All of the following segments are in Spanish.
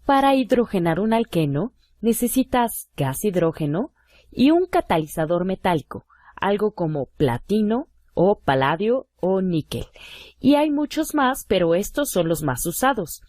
Para hidrogenar un alqueno, necesitas gas hidrógeno y un catalizador metálico, algo como platino o paladio o níquel. Y hay muchos más, pero estos son los más usados.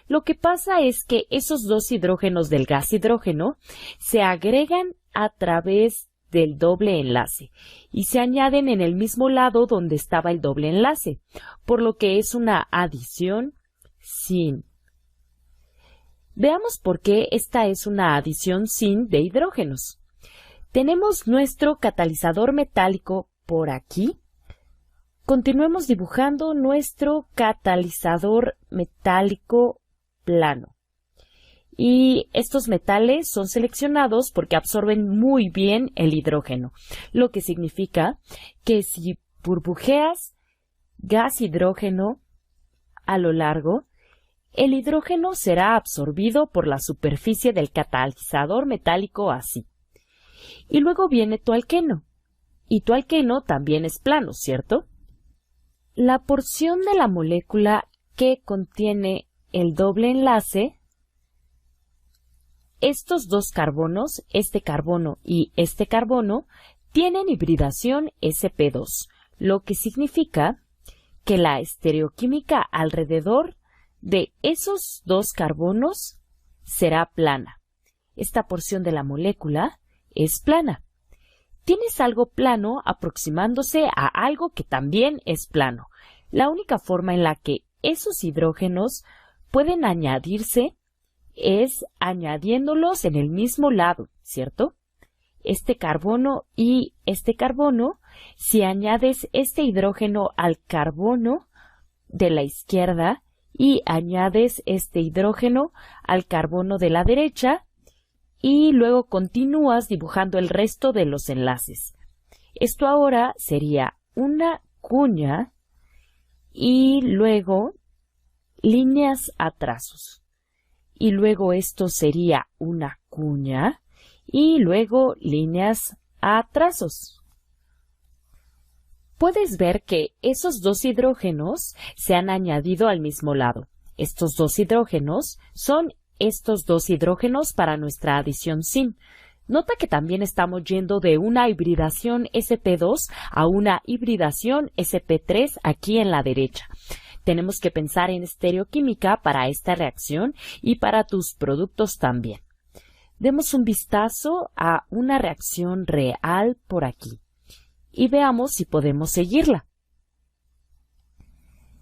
Lo que pasa es que esos dos hidrógenos del gas hidrógeno se agregan a través del doble enlace y se añaden en el mismo lado donde estaba el doble enlace, por lo que es una adición sin. Veamos por qué esta es una adición sin de hidrógenos. Tenemos nuestro catalizador metálico por aquí. Continuemos dibujando nuestro catalizador metálico plano. Y estos metales son seleccionados porque absorben muy bien el hidrógeno, lo que significa que si burbujeas gas hidrógeno a lo largo, el hidrógeno será absorbido por la superficie del catalizador metálico así. Y luego viene tu alqueno. Y tu alqueno también es plano, ¿cierto? La porción de la molécula que contiene el doble enlace, estos dos carbonos, este carbono y este carbono, tienen hibridación sp2, lo que significa que la estereoquímica alrededor de esos dos carbonos será plana. Esta porción de la molécula es plana. Tienes algo plano aproximándose a algo que también es plano. La única forma en la que esos hidrógenos pueden añadirse es añadiéndolos en el mismo lado, ¿cierto? Este carbono y este carbono, si añades este hidrógeno al carbono de la izquierda y añades este hidrógeno al carbono de la derecha, y luego continúas dibujando el resto de los enlaces. Esto ahora sería una cuña y luego líneas a trazos. Y luego esto sería una cuña y luego líneas a trazos. Puedes ver que esos dos hidrógenos se han añadido al mismo lado. Estos dos hidrógenos son estos dos hidrógenos para nuestra adición sin. Nota que también estamos yendo de una hibridación sp2 a una hibridación sp3 aquí en la derecha. Tenemos que pensar en estereoquímica para esta reacción y para tus productos también. Demos un vistazo a una reacción real por aquí y veamos si podemos seguirla.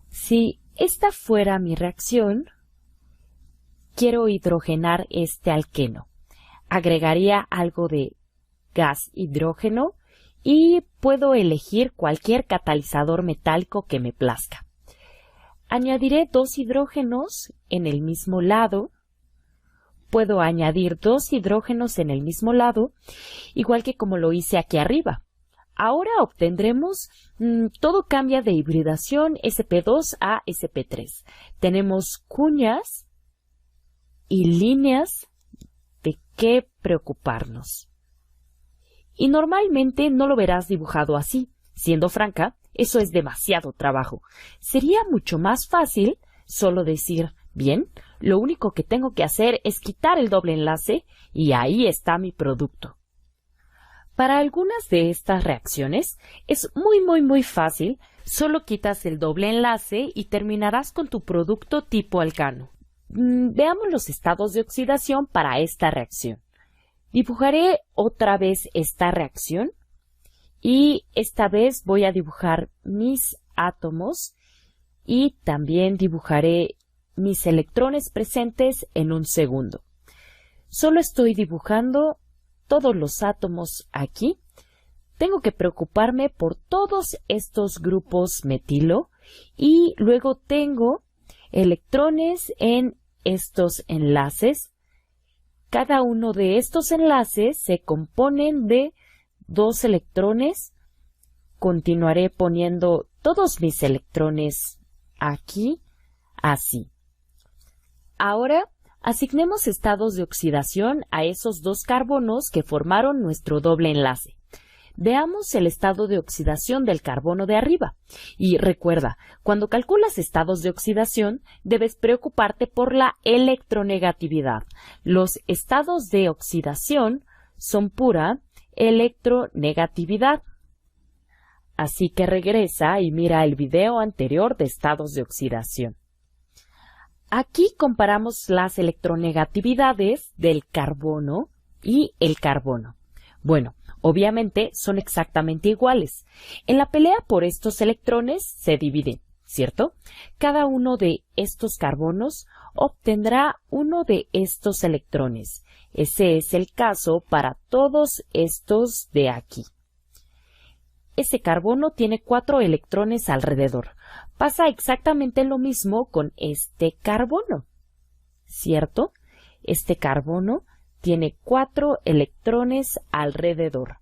Si esta fuera mi reacción, quiero hidrogenar este alqueno. Agregaría algo de gas hidrógeno y puedo elegir cualquier catalizador metálico que me plazca. Añadiré dos hidrógenos en el mismo lado. Puedo añadir dos hidrógenos en el mismo lado, igual que como lo hice aquí arriba. Ahora obtendremos, todo cambia de hibridación sp2 a sp3. Tenemos cuñas y líneas de qué preocuparnos. Y normalmente no lo verás dibujado así. Siendo franca, eso es demasiado trabajo. Sería mucho más fácil solo decir, bien, lo único que tengo que hacer es quitar el doble enlace y ahí está mi producto. Para algunas de estas reacciones es muy fácil. Solo quitas el doble enlace y terminarás con tu producto tipo alcano. Veamos los estados de oxidación para esta reacción. Dibujaré otra vez esta reacción y esta vez voy a dibujar mis átomos y también dibujaré mis electrones presentes en un segundo. Solo estoy dibujando todos los átomos aquí. Tengo que preocuparme por todos estos grupos metilo y luego tengo electrones en estos enlaces. Cada uno de estos enlaces se componen de dos electrones. Continuaré poniendo todos mis electrones aquí, así. Ahora, asignemos estados de oxidación a esos dos carbonos que formaron nuestro doble enlace. Veamos el estado de oxidación del carbono de arriba. Y recuerda, cuando calculas estados de oxidación, debes preocuparte por la electronegatividad. Los estados de oxidación son pura electronegatividad. Así que regresa y mira el video anterior de estados de oxidación. Aquí comparamos las electronegatividades del carbono y el carbono. Bueno, obviamente son exactamente iguales. En la pelea por estos electrones se dividen, ¿cierto? Cada uno de estos carbonos obtendrá uno de estos electrones. Ese es el caso para todos estos de aquí. Ese carbono tiene 4 electrones alrededor. Pasa exactamente lo mismo con este carbono, ¿cierto? Este carbono tiene 4 electrones alrededor.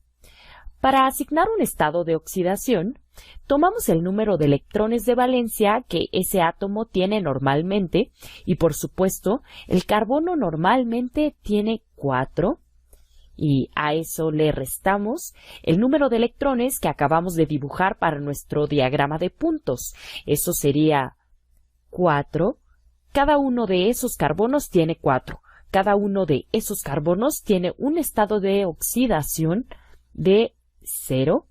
Para asignar un estado de oxidación, tomamos el número de electrones de valencia que ese átomo tiene normalmente y, por supuesto, el carbono normalmente tiene 4 y a eso le restamos el número de electrones que acabamos de dibujar para nuestro diagrama de puntos. Eso sería 4. Cada uno de esos carbonos tiene 4. Cada uno de esos carbonos tiene un estado de oxidación de 0.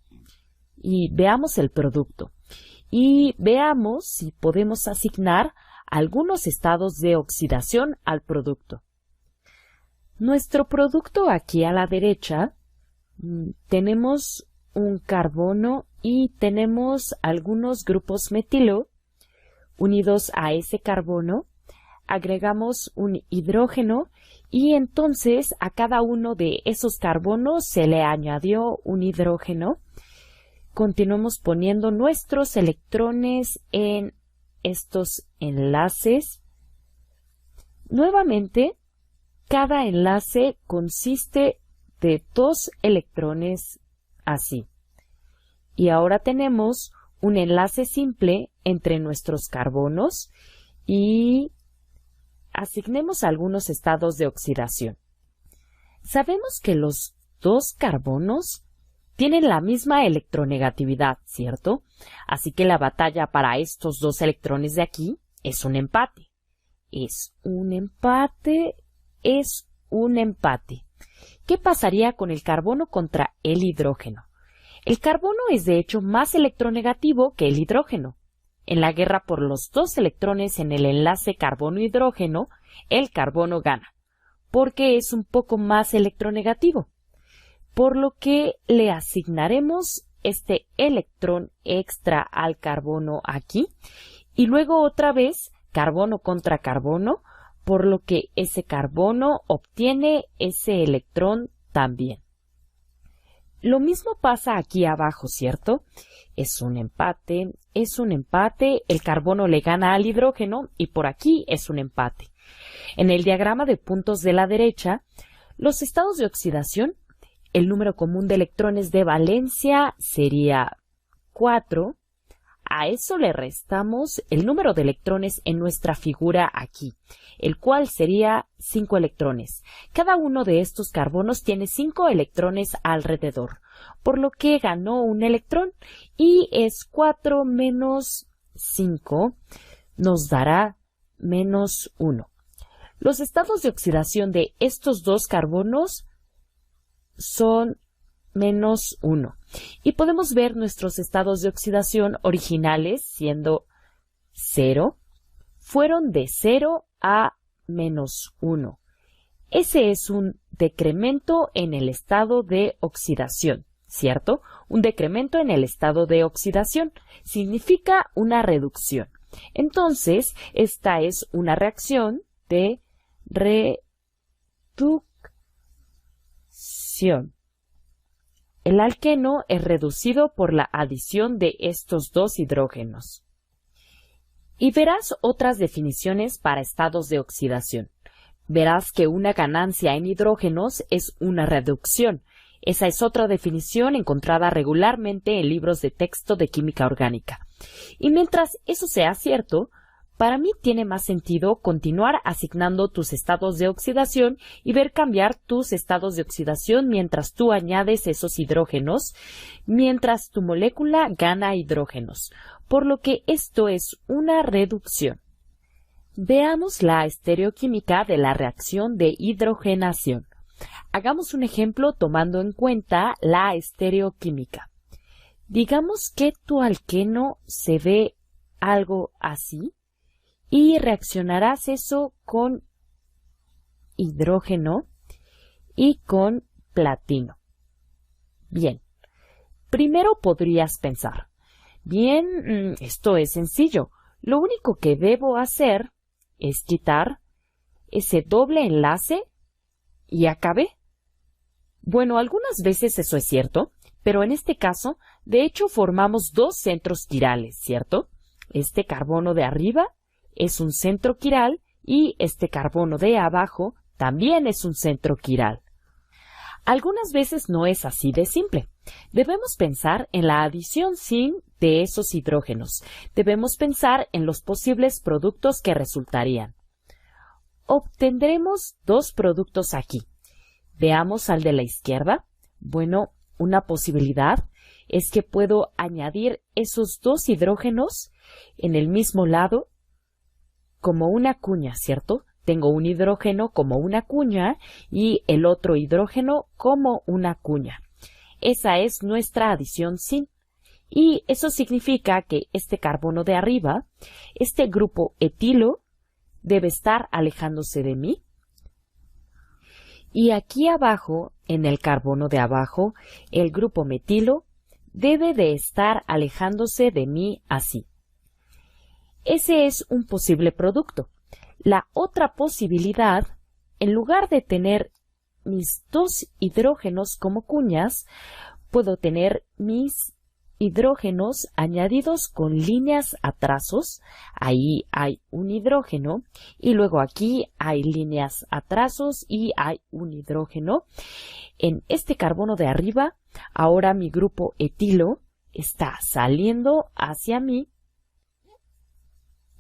Y veamos el producto. Y veamos si podemos asignar algunos estados de oxidación al producto. Nuestro producto aquí a la derecha tenemos un carbono y tenemos algunos grupos metilo unidos a ese carbono. Agregamos un hidrógeno y entonces a cada uno de esos carbonos se le añadió un hidrógeno. Continuamos poniendo nuestros electrones en estos enlaces. Nuevamente, cada enlace consiste de 2 electrones así. Y ahora tenemos un enlace simple entre nuestros carbonos y asignemos algunos estados de oxidación. Sabemos que los 2 carbonos tienen la misma electronegatividad, ¿cierto? Así que la batalla para estos 2 electrones de aquí es un empate. Es un empate. ¿Qué pasaría con el carbono contra el hidrógeno? El carbono es de hecho más electronegativo que el hidrógeno. En la guerra por los 2 electrones en el enlace carbono-hidrógeno, el carbono gana, porque es un poco más electronegativo, por lo que le asignaremos este electrón extra al carbono aquí, y luego otra vez carbono contra carbono, por lo que ese carbono obtiene ese electrón también. Lo mismo pasa aquí abajo, ¿cierto? Es un empate, el carbono le gana al hidrógeno y por aquí es un empate. En el diagrama de puntos de la derecha, los estados de oxidación, el número común de electrones de valencia sería 4. A eso le restamos el número de electrones en nuestra figura aquí, el cual sería 5 electrones. Cada uno de estos carbonos tiene 5 electrones alrededor, por lo que ganó un electrón y es 4 menos 5 nos dará menos 1. Los estados de oxidación de estos 2 carbonos son menos 1. Y podemos ver nuestros estados de oxidación originales siendo 0, fueron de 0 a menos 1. Ese es un decremento en el estado de oxidación, ¿cierto? Un decremento en el estado de oxidación significa una reducción. Entonces, esta es una reacción de reducción. El alqueno es reducido por la adición de estos 2 hidrógenos. Y verás otras definiciones para estados de oxidación. Verás que una ganancia en hidrógenos es una reducción. Esa es otra definición encontrada regularmente en libros de texto de química orgánica. Y mientras eso sea cierto, Para mí tiene más sentido continuar asignando tus estados de oxidación y ver cambiar tus estados de oxidación mientras tú añades esos hidrógenos, mientras tu molécula gana hidrógenos, por lo que esto es una reducción. Veamos la estereoquímica de la reacción de hidrogenación. Hagamos un ejemplo tomando en cuenta la estereoquímica. Digamos que tu alqueno se ve algo así y reaccionarás eso con hidrógeno y con platino. Bien, primero podrías pensar, bien, esto es sencillo. Lo único que debo hacer es quitar ese doble enlace y acabé. Bueno, algunas veces eso es cierto, pero en este caso, de hecho, formamos dos centros quirales, ¿cierto? Este carbono de arriba es un centro quiral y este carbono de abajo también es un centro quiral. Algunas veces no es así de simple. Debemos pensar en la adición sin de esos hidrógenos. Debemos pensar en los posibles productos que resultarían. Obtendremos dos productos aquí. Veamos al de la izquierda. Bueno, una posibilidad es que puedo añadir esos dos hidrógenos en el mismo lado como una cuña, ¿cierto? Tengo un hidrógeno como una cuña y el otro hidrógeno como una cuña. Esa es nuestra adición sin. Y eso significa que este carbono de arriba, este grupo etilo, debe estar alejándose de mí. Y aquí abajo, en el carbono de abajo, el grupo metilo debe de estar alejándose de mí así. Ese es un posible producto. La otra posibilidad, en lugar de tener mis dos hidrógenos como cuñas, puedo tener mis hidrógenos añadidos con líneas a trazos. Ahí hay un hidrógeno y luego aquí hay líneas a trazos y hay un hidrógeno. En este carbono de arriba, ahora mi grupo etilo está saliendo hacia mí.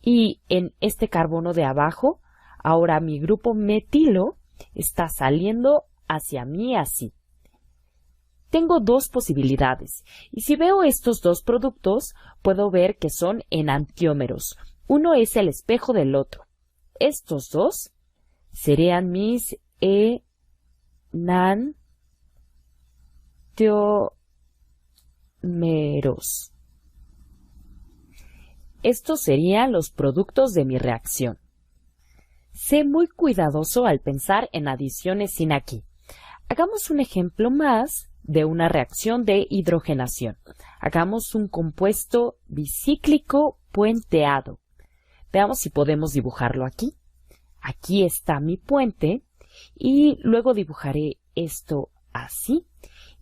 Y en este carbono de abajo, ahora mi grupo metilo está saliendo hacia mí así. Tengo dos posibilidades, y si veo estos dos productos, puedo ver que son enantiómeros. Uno es el espejo del otro. Estos dos serían mis enantiómeros. Estos serían los productos de mi reacción. Sé muy cuidadoso al pensar en adiciones sin aquí. Hagamos un ejemplo más de una reacción de hidrogenación. Hagamos un compuesto bicíclico puenteado. Veamos si podemos dibujarlo aquí. Aquí está mi puente y luego dibujaré esto así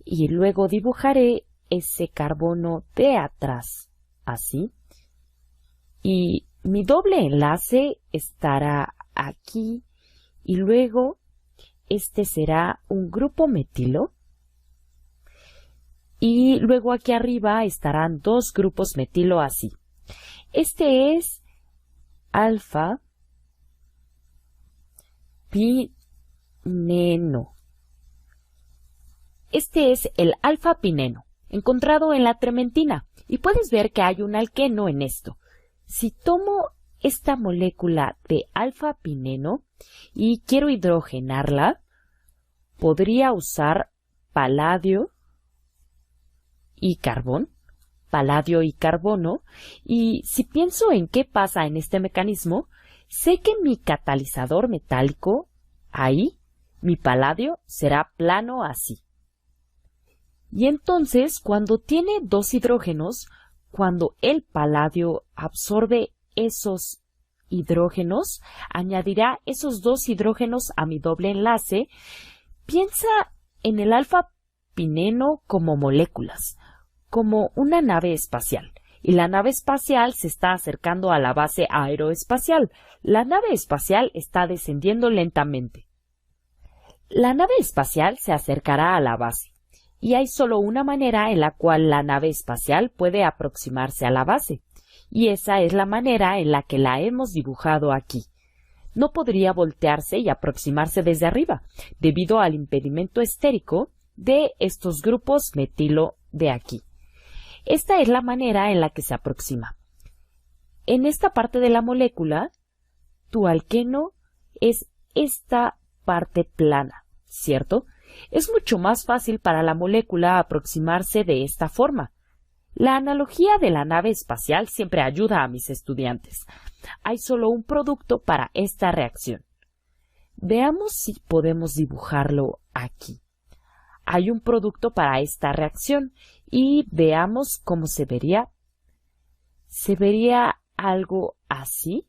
y luego dibujaré ese carbono de atrás así. Y mi doble enlace estará aquí y luego este será un grupo metilo y luego aquí arriba estarán dos grupos metilo así. Este es alfa pineno. Este es el alfa pineno encontrado en la trementina y puedes ver que hay un alqueno en esto. Si tomo esta molécula de alfa-pineno y quiero hidrogenarla, podría usar paladio y carbón, paladio y carbono, y si pienso en qué pasa en este mecanismo, sé que mi catalizador metálico, ahí, mi paladio, será plano así. Y entonces, cuando tiene dos hidrógenos, cuando el paladio absorbe esos hidrógenos, añadirá esos dos hidrógenos a mi doble enlace. Piensa en el alfa-pineno como moléculas, como una nave espacial. Y la nave espacial se está acercando a la base aeroespacial. La nave espacial está descendiendo lentamente. La nave espacial se acercará a la base. Y hay solo una manera en la cual la nave espacial puede aproximarse a la base, Y esa es la manera en la que la hemos dibujado aquí. No podría voltearse y aproximarse desde arriba, debido al impedimento estérico de estos grupos metilo de aquí. Esta es la manera en la que se aproxima. En esta parte de la molécula, tu alqueno es esta parte plana, ¿cierto? Es mucho más fácil para la molécula aproximarse de esta forma. La analogía de la nave espacial siempre ayuda a mis estudiantes. Hay solo un producto para esta reacción. Veamos si podemos dibujarlo aquí. Hay un producto para esta reacción y veamos cómo se vería. ¿Se vería algo así?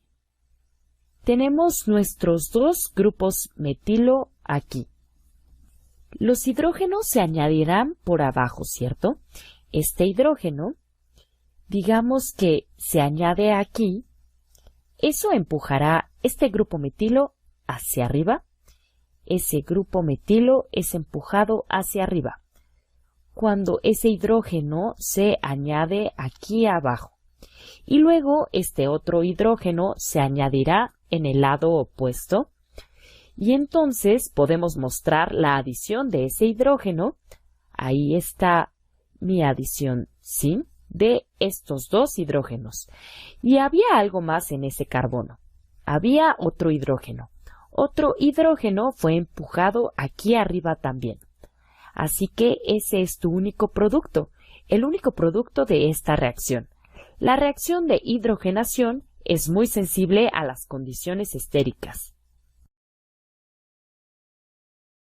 Tenemos nuestros dos grupos metilo aquí. Los hidrógenos se añadirán por abajo, ¿cierto? Este hidrógeno, digamos que se añade aquí, eso empujará este grupo metilo hacia arriba. Ese grupo metilo es empujado hacia arriba cuando ese hidrógeno se añade aquí abajo. Y luego este otro hidrógeno se añadirá en el lado opuesto. Y entonces podemos mostrar la adición de ese hidrógeno. Ahí está mi adición, ¿sí?, de estos dos hidrógenos. Y había algo más en ese carbono. Había otro hidrógeno. Otro hidrógeno fue empujado aquí arriba también. Así que ese es tu único producto, el único producto de esta reacción. La reacción de hidrogenación es muy sensible a las condiciones estéricas.